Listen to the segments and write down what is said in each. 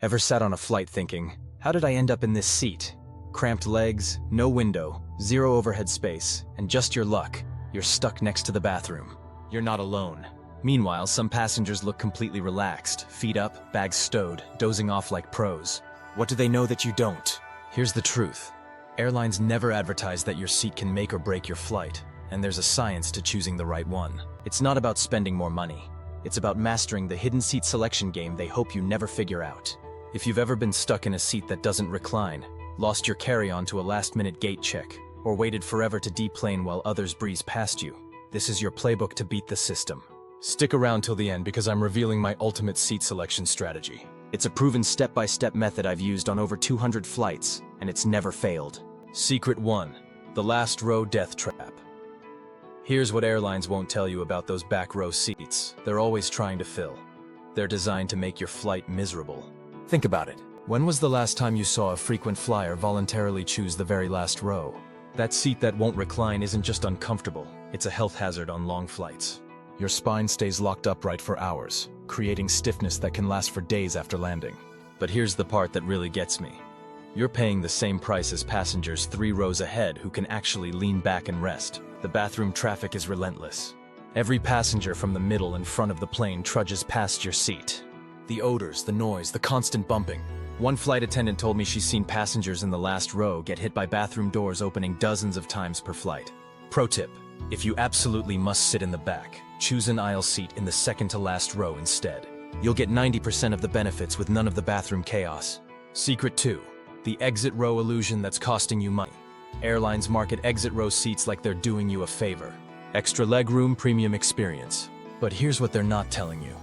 Ever sat on a flight thinking, how did I end up in this seat? Cramped legs, no window, zero overhead space, and just your luck, you're stuck next to the bathroom. You're not alone. Meanwhile, some passengers look completely relaxed, feet up, bags stowed, dozing off like pros. What do they know that you don't? Here's the truth. Airlines never advertise that your seat can make or break your flight, and there's a science to choosing the right one. It's not about spending more money. It's about mastering the hidden seat selection game they hope you never figure out. If you've ever been stuck in a seat that doesn't recline, lost your carry-on to a last-minute gate check, or waited forever to deplane while others breeze past you, this is your playbook to beat the system. Stick around till the end because I'm revealing my ultimate seat selection strategy. It's a proven step-by-step method I've used on over 200 flights, and it's never failed. Secret 1. The last row death trap. Here's what airlines won't tell you about those back row seats. They're always trying to fill. They're designed to make your flight miserable. Think about it. When was the last time you saw a frequent flyer voluntarily choose the very last row? That seat that won't recline isn't just uncomfortable, it's a health hazard on long flights. Your spine stays locked upright for hours, creating stiffness that can last for days after landing. But here's the part that really gets me. You're paying the same price as passengers 3 rows ahead who can actually lean back and rest. The bathroom traffic is relentless. Every passenger from the middle and front of the plane trudges past your seat. The odors, the noise, the constant bumping. One flight attendant told me she's seen passengers in the last row get hit by bathroom doors opening dozens of times per flight. Pro tip: if you absolutely must sit in the back, choose an aisle seat in the second to last row instead. You'll get 90% of the benefits with none of the bathroom chaos. Secret 2. The exit row illusion that's costing you money. Airlines market exit row seats like they're doing you a favor. Extra legroom, premium experience. But here's what they're not telling you.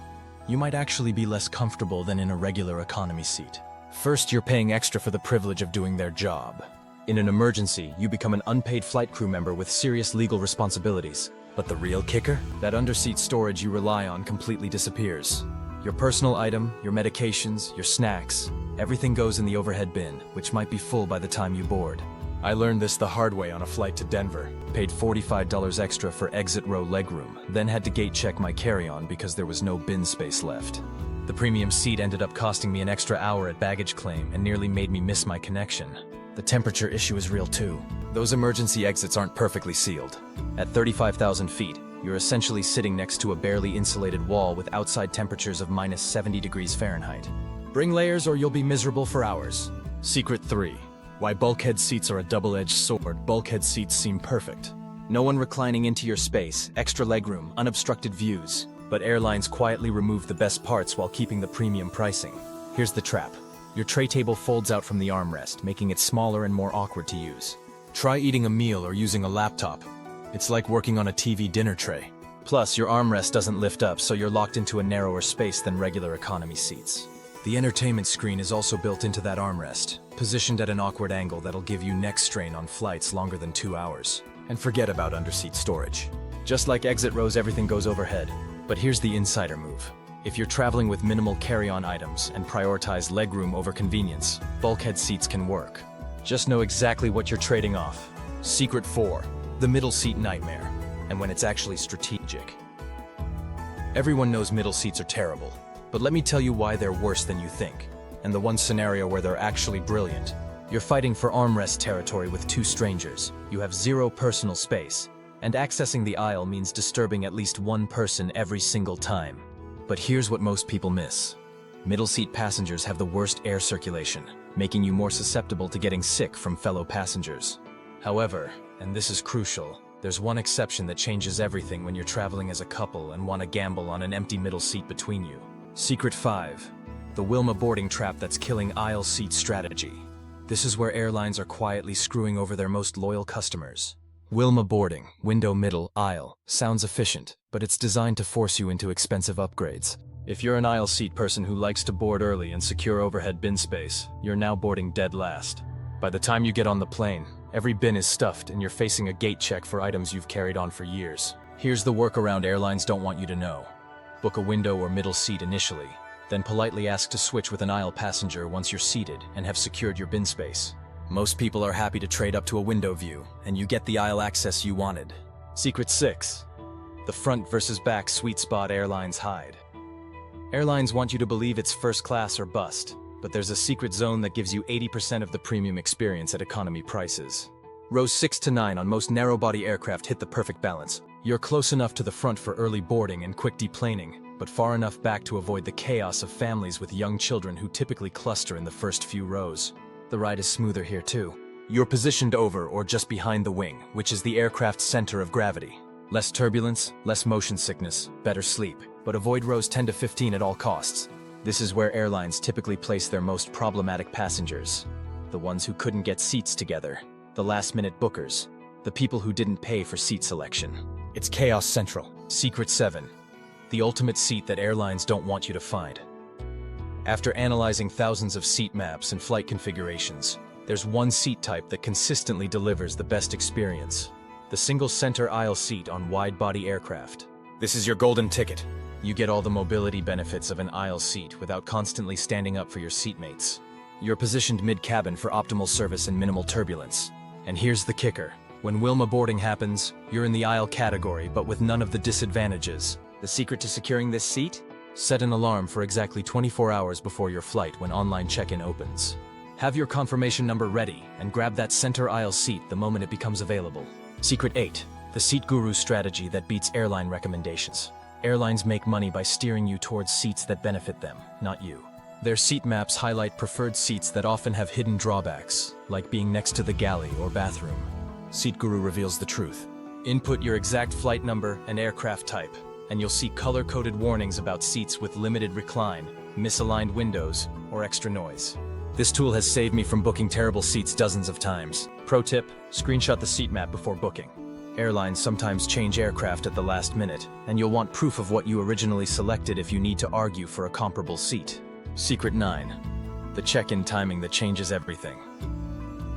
You might actually be less comfortable than in a regular economy seat. First, you're paying extra for the privilege of doing their job. In an emergency, you become an unpaid flight crew member with serious legal responsibilities. But the real kicker? That underseat storage you rely on completely disappears. Your personal item, your medications, your snacks, everything goes in the overhead bin, which might be full by the time you board. I learned this the hard way on a flight to Denver. Paid $45 extra for exit row legroom, then had to gate check my carry-on because there was no bin space left. The premium seat ended up costing me an extra hour at baggage claim and nearly made me miss my connection. The temperature issue is real too. Those emergency exits aren't perfectly sealed. At 35,000 feet, you're essentially sitting next to a barely insulated wall with outside temperatures of minus 70 degrees Fahrenheit. Bring layers or you'll be miserable for hours. Secret 3. Why bulkhead seats are a double-edged sword. Bulkhead seats seem perfect. No one reclining into your space, extra legroom, unobstructed views. But airlines quietly remove the best parts while keeping the premium pricing. Here's the trap. Your tray table folds out from the armrest, making it smaller and more awkward to use. Try eating a meal or using a laptop. It's like working on a TV dinner tray. Plus, your armrest doesn't lift up, so you're locked into a narrower space than regular economy seats. The entertainment screen is also built into that armrest, positioned at an awkward angle that'll give you neck strain on flights longer than 2 hours. And forget about underseat storage. Just like exit rows, everything goes overhead. But here's the insider move. If you're traveling with minimal carry-on items and prioritize legroom over convenience, bulkhead seats can work. Just know exactly what you're trading off. Secret 4. The middle seat nightmare. And when it's actually strategic. Everyone knows middle seats are terrible. But let me tell you why they're worse than you think. And the one scenario where they're actually brilliant. You're fighting for armrest territory with 2 strangers. You have 0 personal space. And accessing the aisle means disturbing at least 1 person every single time. But here's what most people miss. Middle seat passengers have the worst air circulation, making you more susceptible to getting sick from fellow passengers. However, and this is crucial, there's one exception that changes everything when you're traveling as a couple and want to gamble on an empty middle seat between you. Secret 5. The WILMA boarding trap that's killing aisle seat strategy. This is where airlines are quietly screwing over their most loyal customers. WILMA boarding, window middle, aisle, sounds efficient, but it's designed to force you into expensive upgrades. If you're an aisle seat person who likes to board early and secure overhead bin space, you're now boarding dead last. By the time you get on the plane, every bin is stuffed and you're facing a gate check for items you've carried on for years. Here's the workaround airlines don't want you to know. Book a window or middle seat initially, then politely ask to switch with an aisle passenger once you're seated and have secured your bin space. Most people are happy to trade up to a window view, and you get the aisle access you wanted. Secret 6. The front versus back sweet spot airlines hide. Airlines want you to believe it's first class or bust, But there's a secret zone that gives you 80% of the premium experience at economy prices. Rows 6 to 9 on most narrow-body aircraft hit the perfect balance. You're close enough to the front for early boarding and quick deplaning, but far enough back to avoid the chaos of families with young children who typically cluster in the first few rows. The ride is smoother here too. You're positioned over or just behind the wing, which is the aircraft's center of gravity. Less turbulence, less motion sickness, better sleep, but avoid rows 10 to 15 at all costs. This is where airlines typically place their most problematic passengers. The ones who couldn't get seats together, the last-minute bookers, the people who didn't pay for seat selection. It's Chaos Central. Secret 7. The ultimate seat that airlines don't want you to find. After analyzing thousands of seat maps and flight configurations, there's one seat type that consistently delivers the best experience. The single center aisle seat on wide-body aircraft. This is your golden ticket. You get all the mobility benefits of an aisle seat without constantly standing up for your seatmates. You're positioned mid-cabin for optimal service and minimal turbulence. And here's the kicker. When WILMA boarding happens, you're in the aisle category, but with none of the disadvantages. The secret to securing this seat? Set an alarm for exactly 24 hours before your flight when online check-in opens. Have your confirmation number ready and grab that center aisle seat the moment it becomes available. Secret 8. The SeatGuru strategy that beats airline recommendations. Airlines make money by steering you towards seats that benefit them, not you. Their seat maps highlight preferred seats that often have hidden drawbacks, like being next to the galley or bathroom. SeatGuru reveals the truth. Input your exact flight number and aircraft type, and you'll see color-coded warnings about seats with limited recline, misaligned windows, or extra noise. This tool has saved me from booking terrible seats dozens of times. Pro tip, screenshot the seat map before booking. Airlines sometimes change aircraft at the last minute, and you'll want proof of what you originally selected if you need to argue for a comparable seat. Secret 9. The check-in timing that changes everything.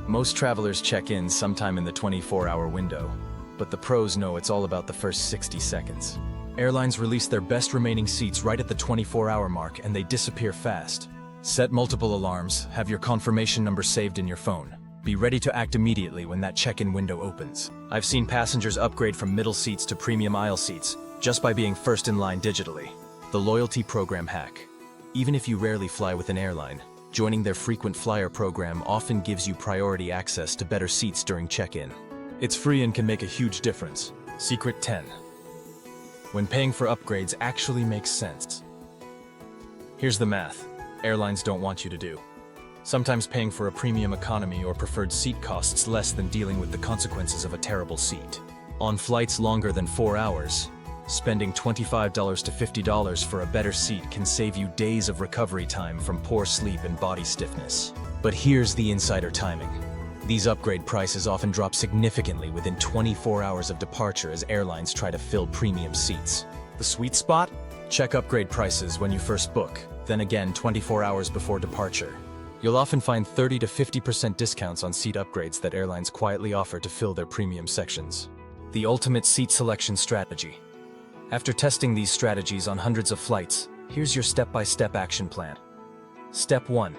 Most travelers check in sometime in the 24-hour window, but the pros know it's all about the first 60 seconds. Airlines release their best remaining seats right at the 24-hour mark, and they disappear fast. Set multiple alarms, have your confirmation number saved in your phone. Be ready to act immediately when that check-in window opens. I've seen passengers upgrade from middle seats to premium aisle seats just by being first in line digitally. The loyalty program hack. Even if you rarely fly with an airline, joining their frequent flyer program often gives you priority access to better seats during check-in. It's free and can make a huge difference. Secret 10. When paying for upgrades actually makes sense. Here's the math airlines don't want you to do. Sometimes paying for a premium economy or preferred seat costs less than dealing with the consequences of a terrible seat. On flights longer than 4 hours, spending $25 to $50 for a better seat can save you days of recovery time from poor sleep and body stiffness. But here's the insider timing. These upgrade prices often drop significantly within 24 hours of departure as airlines try to fill premium seats. The sweet spot? Check upgrade prices when you first book, then again 24 hours before departure. You'll often find 30 to 50% discounts on seat upgrades that airlines quietly offer to fill their premium sections. The ultimate seat selection strategy. After testing these strategies on hundreds of flights, here's your step-by-step action plan. Step 1.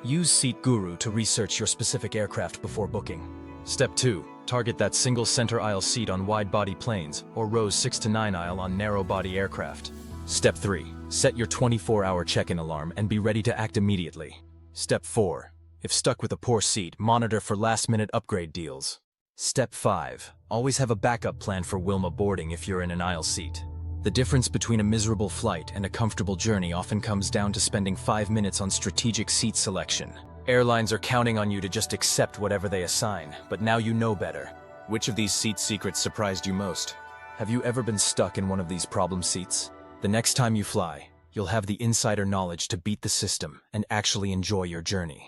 Use SeatGuru to research your specific aircraft before booking. Step 2. Target that single center aisle seat on wide-body planes or rows 6 to 9 aisle on narrow-body aircraft. Step 3. Set your 24-hour check-in alarm and be ready to act immediately. Step 4. If stuck with a poor seat, monitor for last-minute upgrade deals. Step 5. Always have a backup plan for WILMA boarding if you're in an aisle seat. The difference between a miserable flight and a comfortable journey often comes down to spending 5 minutes on strategic seat selection. Airlines are counting on you to just accept whatever they assign, but now you know better. Which of these seat secrets surprised you most? Have you ever been stuck in one of these problem seats? The next time you fly, you'll have the insider knowledge to beat the system and actually enjoy your journey.